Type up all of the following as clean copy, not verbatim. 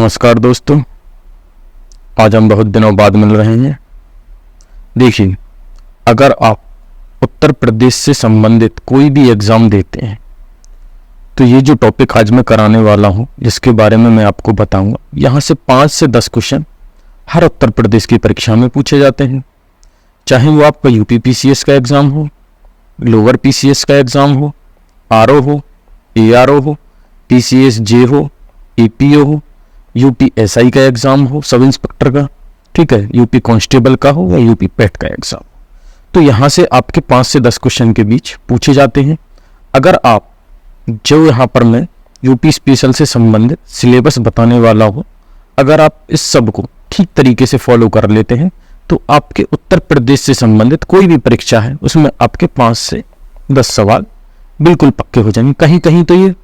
नमस्कार दोस्तों, आज हम बहुत दिनों बाद मिल रहे हैं। देखिए, अगर आप उत्तर प्रदेश से संबंधित कोई भी एग्ज़ाम देते हैं तो ये जो टॉपिक आज मैं कराने वाला हूँ, जिसके बारे में मैं आपको बताऊंगा, यहाँ से 5 से 10 क्वेश्चन हर उत्तर प्रदेश की परीक्षा में पूछे जाते हैं। चाहे वो आपका यूपी पीसीएस का एग्ज़ाम हो, लोअर पीसीएस का एग्ज़ाम हो, आरओ हो, एआरओ हो, पीसीएस जे हो, एपीओ हो, यूपी एसआई का एग्ज़ाम हो, सब इंस्पेक्टर का, ठीक है, यूपी कांस्टेबल का हो या यूपी पेट का एग्ज़ाम, तो यहाँ से आपके 5 से 10 क्वेश्चन के बीच पूछे जाते हैं। अगर आप जो यहाँ पर मैं यूपी स्पेशल से संबंधित सिलेबस बताने वाला हूँ, अगर आप इस सब को ठीक तरीके से फॉलो कर लेते हैं तो आपके उत्तर प्रदेश से संबंधित कोई भी परीक्षा है उसमें आपके 5 से 10 सवाल बिल्कुल पक्के हो जाएंगे। कहीं कहीं तो ये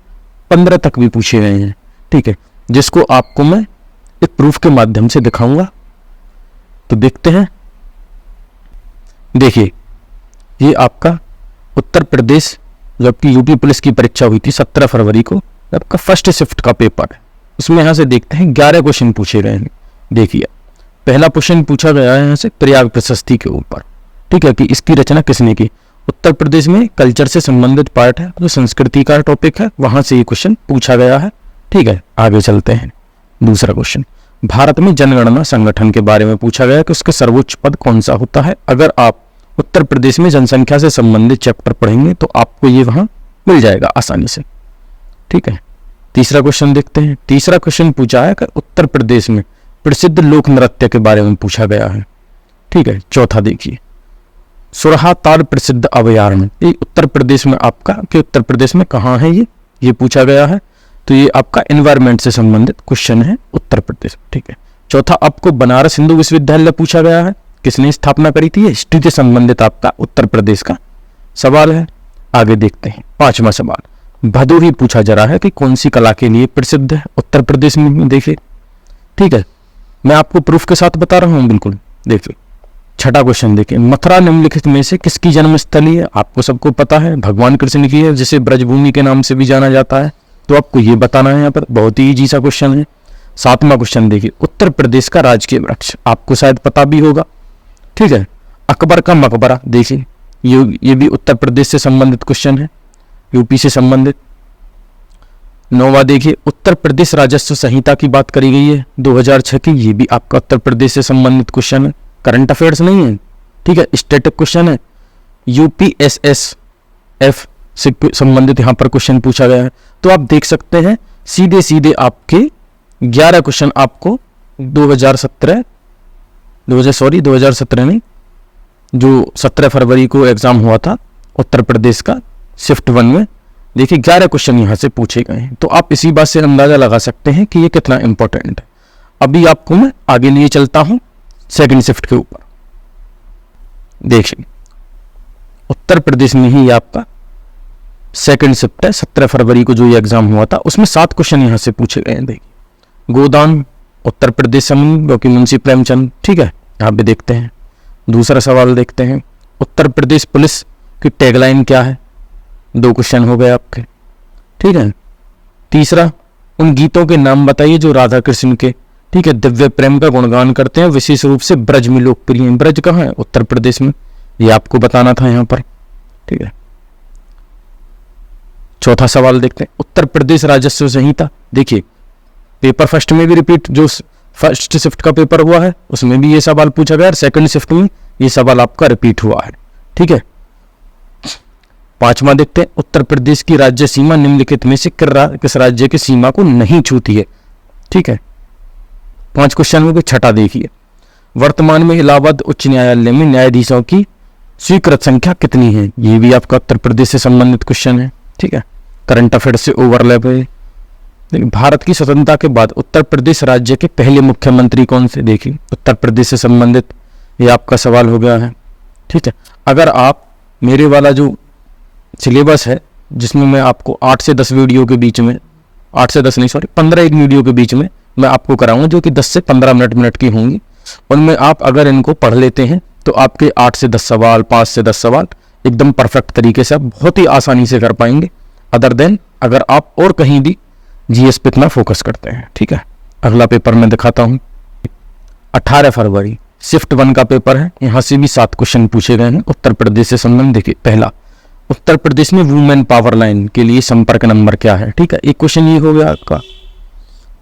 15 तक भी पूछे गए हैं, ठीक है, जिसको आपको मैं एक प्रूफ के माध्यम से दिखाऊंगा। तो देखते हैं। देखिए, ये आपका उत्तर प्रदेश जबकि यूपी पुलिस की परीक्षा हुई थी 17 फरवरी को, आपका फर्स्ट शिफ्ट का पेपर है। उसमें यहाँ से देखते हैं 11 क्वेश्चन पूछे गए हैं। देखिए, पहला क्वेश्चन पूछा गया है यहाँ से प्रयाग प्रशस्ति के ऊपर, ठीक है, कि इसकी रचना किसने की। उत्तर प्रदेश में कल्चर से संबंधित पार्ट है, जो संस्कृति का टॉपिक है, वहां से ये क्वेश्चन पूछा गया है, ठीक है। आगे चलते हैं। दूसरा क्वेश्चन, भारत में जनगणना संगठन के बारे में पूछा गया कि उसका सर्वोच्च पद कौन सा होता है। अगर आप उत्तर प्रदेश में जनसंख्या से संबंधित चैप्टर पढ़ेंगे तो आपको ये वहां मिल जाएगा आसानी से, ठीक है। तीसरा क्वेश्चन देखते हैं। तीसरा क्वेश्चन पूछा है कि उत्तर प्रदेश में प्रसिद्ध लोक नृत्य के बारे में पूछा गया है, ठीक है। चौथा देखिए, सुरहा ताल प्रसिद्ध अभयारण्य, ये उत्तर प्रदेश में आपका कि उत्तर प्रदेश में कहाँ है ये पूछा गया है। तो ये आपका एनवायरमेंट से संबंधित क्वेश्चन है उत्तर प्रदेश, ठीक है। चौथा, आपको बनारस हिंदू विश्वविद्यालय पूछा गया है, किसने स्थापना करी थी, हिस्ट्री से संबंधित आपका उत्तर प्रदेश का सवाल है। आगे देखते हैं। पांचवा सवाल, भदोही पूछा जा रहा है कि कौन सी कला के लिए प्रसिद्ध है उत्तर प्रदेश में। देखिए, ठीक है, मैं आपको प्रूफ के साथ बता रहा हूं, बिल्कुल। देखिए, छठा क्वेश्चन देखिए, मथुरा निम्नलिखित में से किसकी जन्मस्थली है। आपको सबको पता है भगवान कृष्ण की है, जिसे ब्रजभूमि के नाम से भी जाना जाता है। तो आपको ये बताना है यहाँ पर, बहुत ही इजी सा क्वेश्चन है। सातवां क्वेश्चन देखिए, उत्तर प्रदेश का राजकीय वृक्ष, आपको शायद पता भी होगा, ठीक है, अकबर का मकबरा। देखिए, ये भी उत्तर प्रदेश से संबंधित क्वेश्चन है, यूपी से संबंधित। नौवां देखिए, उत्तर प्रदेश राजस्व संहिता की बात करी गई है 2006 की, ये भी आपका उत्तर प्रदेश से संबंधित क्वेश्चन है, करंट अफेयर्स नहीं है, ठीक है, स्टैटिक क्वेश्चन है। यूपीएसएसएफ से संबंधित यहाँ पर क्वेश्चन पूछा गया है। तो आप देख सकते हैं सीधे सीधे आपके 11 क्वेश्चन आपको 2017 नहीं, जो 17 फरवरी को एग्जाम हुआ था उत्तर प्रदेश का शिफ्ट 1 में, देखिए 11 क्वेश्चन यहाँ से पूछे गए हैं। तो आप इसी बात से अंदाजा लगा सकते हैं कि ये कितना इंपॉर्टेंट है। अभी आपको मैं आगे लिए चलता हूं सेकंड शिफ्ट के ऊपर। देखिए, उत्तर प्रदेश में ही आपका सेकंड शिफ्ट है, 17 फरवरी को जो ये एग्जाम हुआ था, उसमें 7 क्वेश्चन यहाँ से पूछे गए हैं। देखिए, गोदान उत्तर प्रदेश समूह, जो कि मुंशी प्रेमचंद, ठीक है, यहाँ पे देखते हैं। दूसरा सवाल देखते हैं, उत्तर प्रदेश पुलिस की टैगलाइन क्या है। 2 क्वेश्चन हो गए आपके, ठीक है। तीसरा, उन गीतों के नाम बताइए जो राधा कृष्ण के, ठीक है, दिव्य प्रेम का गुणगान करते हैं, विशेष रूप से ब्रज में लोकप्रिय हैं। ब्रज कहाँ है, उत्तर प्रदेश में, ये आपको बताना था यहाँ पर, ठीक है। चौथा सवाल देखते हैं, उत्तर प्रदेश राजस्व संहिता। देखिए, पेपर फर्स्ट में भी रिपीट, जो फर्स्ट शिफ्ट का पेपर हुआ है उसमें भी ये सवाल पूछा गया, सेकंड शिफ्ट में ये सवाल आपका रिपीट हुआ है, ठीक है। पांचवा देखते हैं, उत्तर प्रदेश की राज्य सीमा निम्नलिखित में से किस राज्य की सीमा को नहीं छूती है, ठीक है। 5 क्वेश्चन में छठा देखिए, वर्तमान में इलाहाबाद उच्च न्यायालय में न्यायाधीशों की स्वीकृत संख्या कितनी है। ये भी आपका उत्तर प्रदेश से संबंधित क्वेश्चन है, ठीक है, करंट अफेयर से ओवरलैप है। भारत की स्वतंत्रता के बाद उत्तर प्रदेश राज्य के पहले मुख्यमंत्री कौन से। देखिए, उत्तर प्रदेश से संबंधित ये आपका सवाल हो गया है, ठीक है। अगर आप मेरे वाला जो सिलेबस है, जिसमें मैं आपको 8 से 10 वीडियो के बीच में, 8 से 10 नहीं, सॉरी 15 एक वीडियो के बीच में मैं आपको कराऊंगा, जो कि 10 से 15 मिनट की होंगी। उनमें आप अगर इनको पढ़ लेते हैं तो आपके 8 से 10 सवाल, 5 से 10 सवाल एकदम परफेक्ट तरीके से आप बहुत ही आसानी से कर पाएंगे। अदर देन अगर आप और कहीं भी जीएस पे इतना फोकस करते हैं, ठीक है। अगला पेपर मैं दिखाता हूँ। 18 फरवरी शिफ्ट 1 का पेपर है। यहाँ से भी 7 क्वेश्चन पूछे गए हैं उत्तर प्रदेश से संबंधित। देखिए, पहला, उत्तर प्रदेश में वुमेन पावर लाइन के लिए संपर्क नंबर क्या है? ठीक है, एक क्वेश्चन ये हो गया आपका।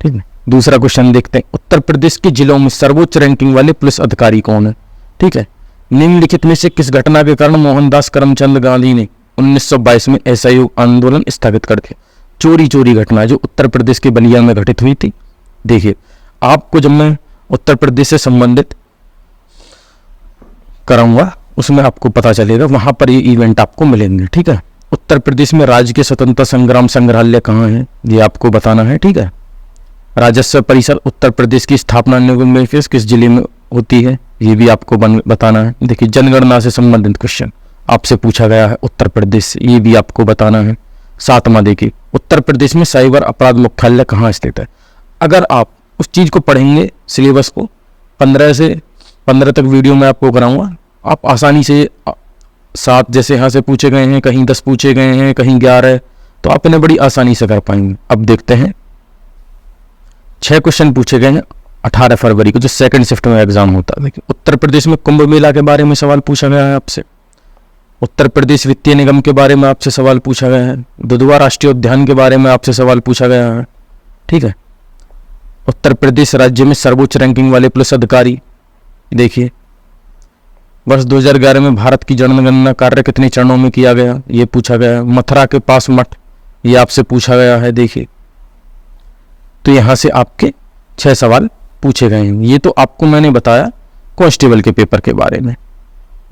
ठीक है, दूसरा क्वेश्चन देखते हैं, उत्तर प्रदेश के जिलों में सर्वोच्च रैंकिंग वाले पुलिस अधिकारी कौन है? ठीक है, निम्नलिखित में से किस घटना के कारण मोहनदास करमचंद गांधी ने 1922 में असहयोग आंदोलन स्थगित कर दिया? चोरी घटना जो उत्तर प्रदेश के बलिया में घटित हुई थी। देखिए, आपको जब मैं उत्तर प्रदेश से संबंधित कराऊंगा उसमें आपको पता चलेगा, वहां पर ये इवेंट आपको मिलेंगे। ठीक है, उत्तर प्रदेश में राजकीय स्वतंत्रता संग्राम संग्रहालय कहाँ है ये आपको बताना है। ठीक है, राजस्व परिषद उत्तर प्रदेश की स्थापना में किस जिले में होती है ये भी आपको बताना है। देखिए, जनगणना से संबंधित क्वेश्चन आपसे पूछा गया है उत्तर प्रदेश से, ये भी आपको बताना है। 7वां देखिए, उत्तर प्रदेश में साइबर अपराध मुख्यालय कहाँ स्थित है? अगर आप उस चीज को पढ़ेंगे, सिलेबस को 15 तक वीडियो में आपको कराऊंगा, आप आसानी से 7 जैसे यहाँ से पूछे गए हैं, कहीं 10 पूछे गए हैं, कहीं 11, तो आप इन्हें बड़ी आसानी से कर पाएंगे। अब देखते हैं, 6 क्वेश्चन पूछे गए हैं 18 फरवरी को जो सेकंड शिफ्ट में एग्जाम होता है। देखिए, उत्तर प्रदेश में कुंभ मेला के बारे में सवाल पूछा गया है आपसे। उत्तर प्रदेश वित्तीय निगम के बारे में आपसे सवाल पूछा गया है। दुधवा राष्ट्रीय उद्यान के बारे में आपसे सवाल पूछा गया है। ठीक है, उत्तर प्रदेश राज्य में सर्वोच्च रैंकिंग वाले पुलिस अधिकारी। देखिए, वर्ष 2011 में भारत की जनगणना कार्य कितने चरणों में किया गया ये पूछा गया है। मथुरा के पास मठ ये आपसे पूछा गया है। देखिए, तो यहां से आपके 6 सवाल पूछे गए हैं। ये तो आपको मैंने बताया कांस्टेबल के पेपर के बारे में।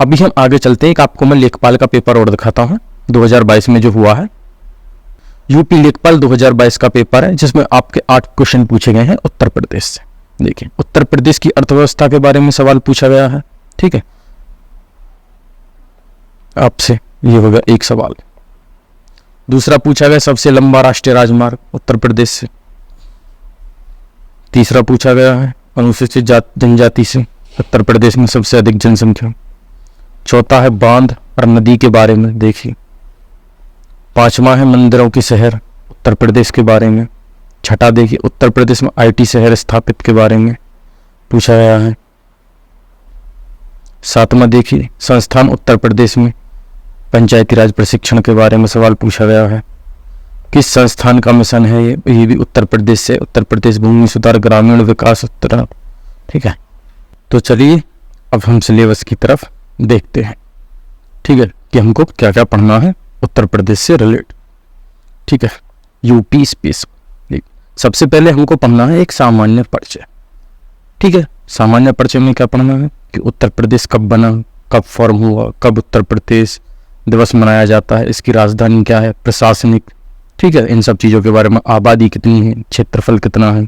अभी हम आगे चलते हैं, एक आपको मैं लेखपाल का पेपर और दिखाता हूं 2022 में जो हुआ है। यूपी लेखपाल 2022 का पेपर है जिसमें आपके 8 क्वेश्चन पूछे गए हैं उत्तर प्रदेश से। देखिए, उत्तर प्रदेश की अर्थव्यवस्था के बारे में सवाल पूछा गया है। ठीक है, आपसे ये होगा एक सवाल। दूसरा पूछा गया सबसे लंबा राष्ट्रीय राजमार्ग उत्तर प्रदेश से। तीसरा पूछा गया है अनुसूचित जनजाति से उत्तर प्रदेश में सबसे अधिक जनसंख्या। चौथा है बांध और नदी के बारे में। देखिए, 5वां है मंदिरों के शहर उत्तर प्रदेश के बारे में। छठा देखिए, उत्तर प्रदेश में IT शहर स्थापित के बारे में पूछा गया है। 7वां देखिए, संस्थान उत्तर प्रदेश में पंचायती राज प्रशिक्षण के बारे में सवाल पूछा गया है। किस संस्थान का मिशन है ये भी उत्तर प्रदेश से, उत्तर प्रदेश भूमि सुधार ग्रामीण विकास उत्तर। ठीक है, तो चलिए अब हम सिलेबस की तरफ देखते हैं। ठीक है, कि हमको क्या क्या पढ़ना है उत्तर प्रदेश से रिलेटेड। ठीक है, यूपी स्पेस। सबसे पहले हमको पढ़ना है एक सामान्य परिचय। ठीक है, सामान्य परिचय में क्या पढ़ना है कि उत्तर प्रदेश कब बना, कब फॉर्म हुआ, कब उत्तर प्रदेश दिवस मनाया जाता है, इसकी राजधानी क्या है, प्रशासनिक। ठीक है, इन सब चीज़ों के बारे में, आबादी कितनी है, क्षेत्रफल कितना है,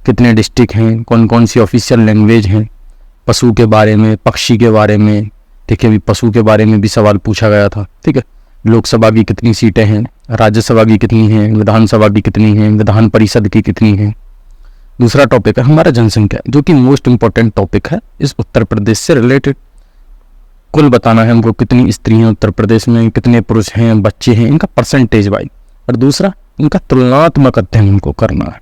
कितने डिस्ट्रिक्ट हैं, कौन कौन सी ऑफिशियल लैंग्वेज हैं, पशु के बारे में, पक्षी के बारे में। देखिए, अभी पशु के बारे में भी सवाल पूछा गया था। ठीक है, लोकसभा की कितनी सीटें हैं, राज्यसभा की कितनी हैं, विधानसभा की कितनी हैं, विधान परिषद की कितनी हैं। दूसरा टॉपिक है हमारा जनसंख्या, जो कि मोस्ट इंपॉर्टेंट टॉपिक है इस उत्तर प्रदेश से रिलेटेड। कुल बताना है हमको कितनी स्त्री हैं उत्तर प्रदेश में, कितने पुरुष हैं, बच्चे हैं, इनका परसेंटेज वाइज। और दूसरा, इनका तुलनात्मक अध्ययन हमको करना है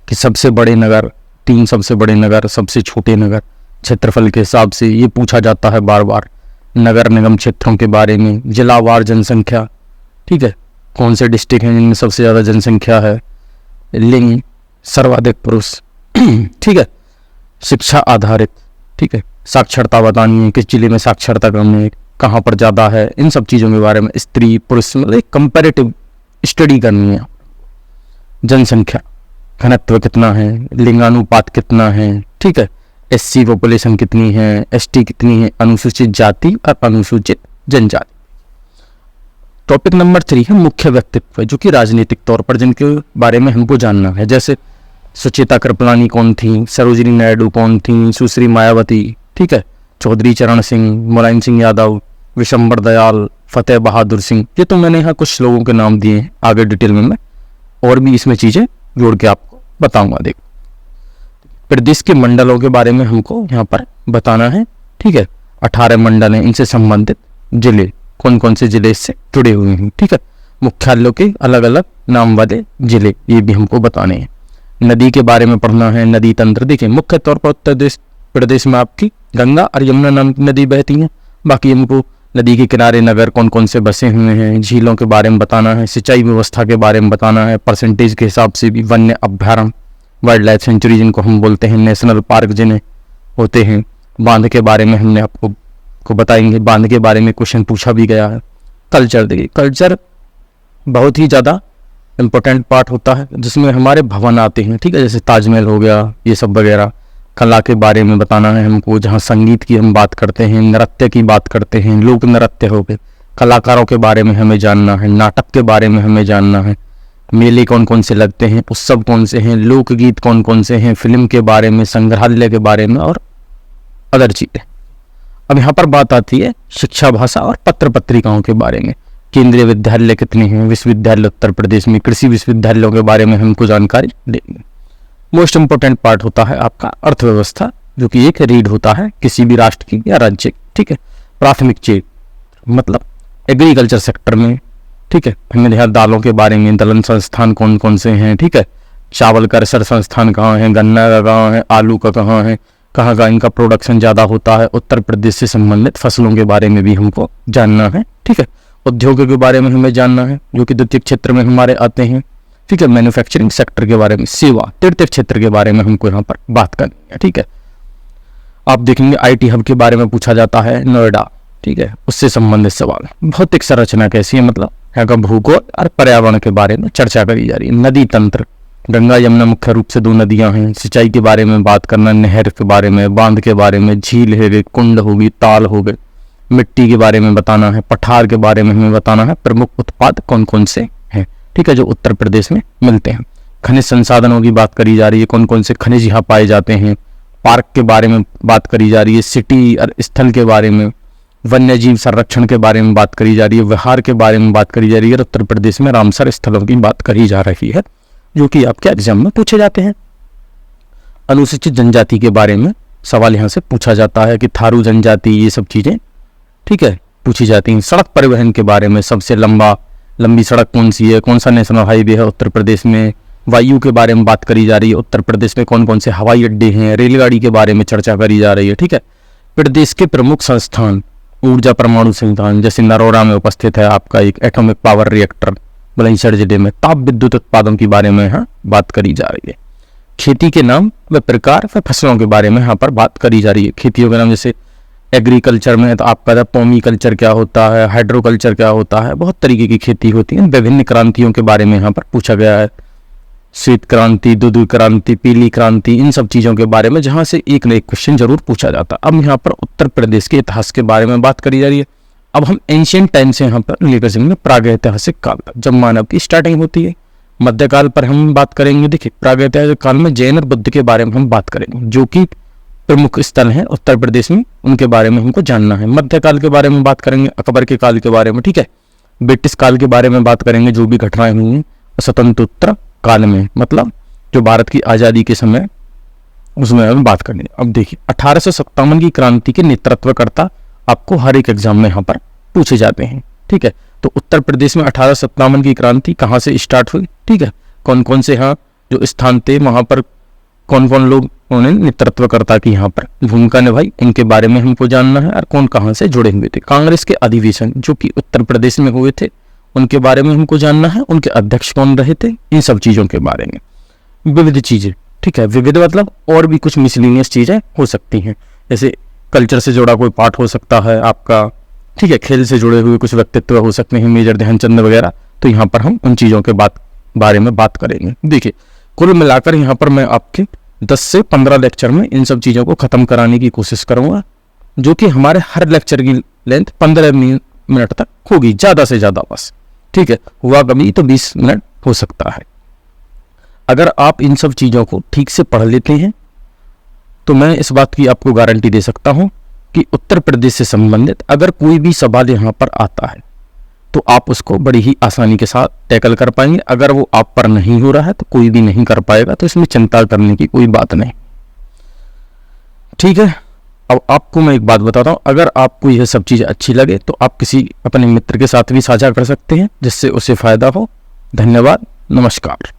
कि सबसे बड़े नगर, 3 सबसे बड़े नगर, सबसे छोटे नगर, क्षेत्रफल के हिसाब से ये पूछा जाता है बार बार। नगर निगम क्षेत्रों के बारे में, जिलावार जनसंख्या। ठीक है, कौन से डिस्ट्रिक्ट हैं जिनमें सबसे ज़्यादा जनसंख्या है, लिंग, सर्वाधिक पुरुष। ठीक है, शिक्षा आधारित। ठीक है, साक्षरता बतानी है, किस जिले में साक्षरता कम है, कहाँ पर ज़्यादा है, इन सब चीज़ों के बारे में, स्त्री पुरुष, मतलब एक कंपैरेटिव स्टडी करनी है। जनसंख्या घनत्व कितना है, लिंगानुपात कितना है। ठीक है, SC पॉपुलेशन कितनी है, ST कितनी है, अनुसूचित जाति और अनुसूचित जनजाति। टॉपिक नंबर 3 है मुख्य व्यक्तित्व, जो कि राजनीतिक तौर पर जिनके बारे में हमको जानना है। जैसे सुचेता कृपलानी कौन थी, सरोजिनी नायडू कौन थी, सुश्री मायावती। ठीक है, चौधरी चरण सिंह, मुलायम सिंह यादव, विशंबर दयाल, फतेह बहादुर सिंह। ये तो मैंने यहाँ कुछ लोगों के नाम दिए हैं, आगे डिटेल में मैं और भी इसमें चीज़ें जोड़ के आपको बताऊंगा। देख, प्रदेश के मंडलों के बारे में हमको यहाँ पर बताना है। ठीक है, 18 मंडल हैं, इनसे संबंधित जिले, कौन कौन से जिले इससे जुड़े हुए हैं। ठीक है, मुख्यालयों के अलग अलग नाम वाले जिले ये भी हमको बताने हैं। नदी के बारे में पढ़ना है, नदी तंत्र। देखिए मुख्य तौर पर उत्तर प्रदेश में आपकी गंगा और यमुना नाम की नदी बहती हैं। बाकी हमको नदी के किनारे नगर कौन कौन से बसे हुए हैं, झीलों के बारे में बताना है, सिंचाई व्यवस्था के बारे में बताना है, परसेंटेज के हिसाब से भी वन्य अभ्यारण्य, वाइल्ड लाइफ सेंचुरी जिनको हम बोलते हैं, नेशनल पार्क जिन्हें होते हैं, बांध के बारे में हमने आपको बताएंगे। बांध के बारे में क्वेश्चन पूछा भी गया है। कल्चर, देखिए कल्चर बहुत ही ज़्यादा इम्पोर्टेंट पार्ट होता है जिसमें हमारे भवन आते हैं, ठीक है, जैसे ताजमहल हो गया, ये सब वगैरह। कला के बारे में बताना है हमको, जहाँ संगीत की हम बात करते हैं, नृत्य की बात करते हैं, लोक नृत्य हो गए, कलाकारों के बारे में हमें जानना है, नाटक के बारे में हमें जानना है, मेले कौन कौन से लगते हैं, उत्सव कौन से हैं, लोकगीत कौन कौन से हैं, फिल्म के बारे में, संग्रहालय के बारे में और अदर चीज़ें। अब यहाँ पर बात आती है शिक्षा, भाषा और पत्र पत्रिकाओं के बारे में। केंद्रीय विद्यालय कितने हैं, विश्वविद्यालय उत्तर प्रदेश में, कृषि विश्वविद्यालयों के बारे में हमको जानकारी देंगे। मोस्ट इंपोर्टेंट पार्ट होता है आपका अर्थव्यवस्था, जो कि एक रीड होता है किसी भी राष्ट्र की या राज्य की, ठीक है। प्राथमिक क्षेत्र मतलब एग्रीकल्चर सेक्टर में, ठीक है, हमें यहाँ दालों के बारे में, दलहन संस्थान कौन कौन से हैं, ठीक है, चावल का रिसर्च संस्थान कहाँ है, गन्ना का कहाँ है, आलू का कहाँ है, कहाँ का इनका प्रोडक्शन ज़्यादा होता है। उत्तर प्रदेश से संबंधित फसलों के बारे में भी हमको जानना है, ठीक है। उद्योगों के बारे में हमें जानना है जो कि द्वितीय क्षेत्र में हमारे आते हैं, ठीक है। मैन्युफैक्चरिंग सेक्टर के बारे में, सेवा तृतीय क्षेत्र के बारे में हमको यहाँ पर बात करनी है, ठीक है। आप देखेंगे आईटी हब के बारे में पूछा जाता है, नोएडा, ठीक है, उससे संबंधित सवाल। भौतिक संरचना कैसी है, मतलब यहाँ का भूगोल और पर्यावरण के बारे में चर्चा करी जा रही है। नदी तंत्र, गंगा यमुना मुख्य रूप से 2 नदियां हैं। सिंचाई के बारे में बात करना, नहर के बारे में, बांध के बारे में, झील है गई, कुंड होगी, ताल हो गए, मिट्टी के बारे में बताना है, पठार के बारे में हमें बताना है, प्रमुख उत्पाद कौन कौन से हैं, ठीक है, जो उत्तर प्रदेश में मिलते हैं। खनिज संसाधनों की बात करी जा रही है, कौन कौन से खनिज यहाँ पाए जाते हैं। पार्क के बारे में बात करी जा रही है, सिटी और स्थल के बारे में, वन्य जीव संरक्षण के बारे में बात करी जा रही है, विहार के बारे में बात करी जा रही है। उत्तर प्रदेश में रामसर स्थलों की बात करी जा रही है जो कि आपके एग्जाम में पूछे जाते हैं। अनुसूचित जनजाति के बारे में सवाल यहाँ से पूछा जाता है कि थारू जनजाति, ये सब चीजें, ठीक है, पूछी जाती हैं। सड़क परिवहन के बारे में, सबसे लंबी सड़क कौन सी है, कौन सा नेशनल हाईवे है उत्तर प्रदेश में। वायु के बारे में बात करी जा रही है, उत्तर प्रदेश में कौन कौन से हवाई अड्डे हैं, रेलगाड़ी के बारे में चर्चा करी जा रही है, ठीक है। प्रदेश के प्रमुख संस्थान, ऊर्जा परमाणु संस्थान, जैसे नरोड़ा में उपस्थित है आपका एक एटॉमिक पावर रिएक्टर, बुलंदशहर जिले में। ताप विद्युत उत्पादन के बारे में यहाँ बात करी जा रही है। खेती के नाम व प्रकार व फसलों के बारे में यहाँ पर बात करी जा रही है। खेतियों के नाम जैसे एग्रीकल्चर में तो आपका पॉमी कल्चर क्या होता है, हाइड्रोकल्चर क्या होता है, बहुत तरीके की खेती होती है। विभिन्न क्रांतियों के बारे में यहाँ पर पूछा गया है, श्वेत क्रांति, दूध क्रांति, पीली क्रांति, इन सब चीज़ों के बारे में जहाँ से एक न एक क्वेश्चन जरूर पूछा जाता है। अब यहाँ पर उत्तर प्रदेश के इतिहास के बारे में बात करी जा रही है। अब हम एंशियंट टाइम से यहाँ पर लेकर चलेंगे प्रागैतिहासिक काल तक, जब मानव की स्टार्टिंग होती है। मध्यकाल पर हम बात करेंगे, देखिए प्रागैतिहासिक काल में जैन और बुद्ध के बारे में हम बात करेंगे, जो कि प्रमुख स्थल हैं उत्तर प्रदेश में, उनके बारे में हमको जानना है। मध्यकाल के बारे में बात करेंगे, अकबर के काल के बारे में, ठीक है। ब्रिटिश काल के बारे में बात करेंगे, जो भी घटनाएं हुई हैं स्वतंत्रोत्तर काल में, मतलब जो भारत की आज़ादी के समय, उसमें हम बात करेंगे। अब देखिए 1857 की क्रांति के नेतृत्वकर्ता आपको हर एक एग्जाम में यहाँ पर पूछे जाते हैं, ठीक है। तो उत्तर प्रदेश में 1857 की क्रांति कहाँ से स्टार्ट हुई, ठीक है, कौन कौन से यहाँ जो स्थान थे, वहाँ पर कौन कौन लोग उन्होंने नेतृत्वकर्ता की यहाँ पर भूमिका निभाई, इनके बारे में हमको जानना है। और कौन कहाँ से जुड़े हुए थे। कांग्रेस के अधिवेशन जो कि उत्तर प्रदेश में हुए थे, उनके बारे में हमको जानना है, उनके अध्यक्ष कौन रहे थे, इन सब चीज़ों के बारे में। विविध चीज़ें, ठीक है, विविध मतलब और भी कुछ मिसलिनियस चीज़ें हो सकती हैं, जैसे कल्चर से जुड़ा कोई पार्ट हो सकता है आपका, ठीक है, खेल से जुड़े हुए कुछ व्यक्तित्व हो सकते हैं, मेजर ध्यानचंद वगैरह। तो यहाँ पर हम उन चीज़ों के बारे में बात करेंगे। देखिए कुल मिलाकर यहाँ पर मैं आपके 10 से 15 लेक्चर में इन सब चीज़ों को ख़त्म कराने की कोशिश करूँगा, जो कि हमारे हर लेक्चर की लेंथ 15 मिनट तक होगी, ज़्यादा से ज़्यादा बस, ठीक है। हुआ कभी तो 20 मिनट हो सकता है। अगर आप इन सब चीज़ों को ठीक से पढ़ लेते हैं तो मैं इस बात की आपको गारंटी दे सकता हूं कि उत्तर प्रदेश से संबंधित अगर कोई भी सवाल यहाँ पर आता है तो आप उसको बड़ी ही आसानी के साथ टैकल कर पाएंगे। अगर वो आप पर नहीं हो रहा है तो कोई भी नहीं कर पाएगा, तो इसमें चिंता करने की कोई बात नहीं, ठीक है। अब आपको मैं एक बात बताता हूँ, अगर आपको यह सब चीज़ें अच्छी लगे तो आप किसी अपने मित्र के साथ भी साझा कर सकते हैं जिससे उसे फायदा हो। धन्यवाद, नमस्कार।